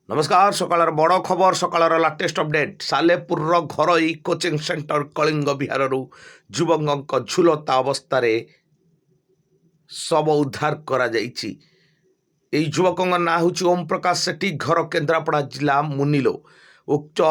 नमस्कार सकाळ बड़ खबर सकाळ लाटेस्ट अपडेट सालेपुर घरोई कोचिंग सेंटर कलिंग विहार युवक झुलता अवस्था शव उद्धार करा जाइछि। एई युवक ना हूँ ओम प्रकाश सेठी घर केन्द्रापड़ा जिला मुनिलो। उक्त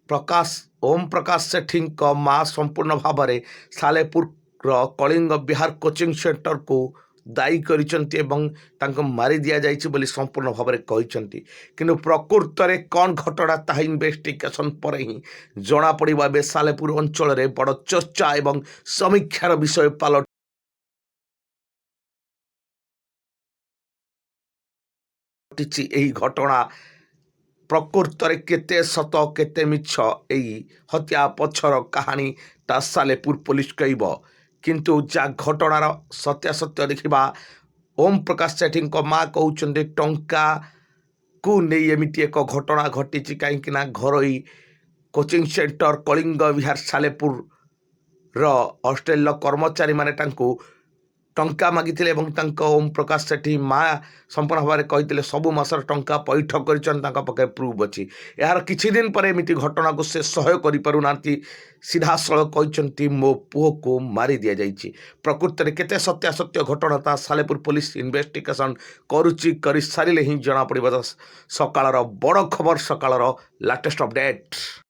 प्रकाश ओम प्रकाश सेठी माँ संपूर्ण भाव में सालेपुर कलिंग विहार कोचिंग सेंटर को दायी कर मारी दि जाइछि बोली संपूर्ण भाव में कहते कि प्रकृत में कौन घटना ता इन्वेस्टिगेशन पर ही जना पड़ा। बे सालेपुर अंचल में बड़ चर्चा एवं समीक्षार विषय पालट यही घटना प्रकृत में केते सत केते मिछ यही हत्या पछर कहानी ता सालेपुर पुलिस कहब किंतु जा घटनार सत्यासत्य देखा ओम प्रकाश सेठी माँ कहते टंका को नहीं एमती एक घटना घटी कहीं घरोई कोचिंग सेंटर कलिंग विहार सालेपुर हॉस्टेल कर्मचारी माने टंका मागिथिले एवं ओम प्रकाश सेठी माँ संपूर्ण भाव में कहते सबु मासर टंका पैठ कर प्रूफ अच्छी यार किछि दिन पर एमती घटना को से सहय करूना सीधा सड़क कहते मो पुओ को मारी दि जाइए। प्रकृत में केते सत्यासत्य घटना ता सालेपुर पुलिस इन्वेस्टिगेशन कर सारे ही जना पड़। सकाळ बड़ खबर सकाळ लाटेस्ट अपडेट।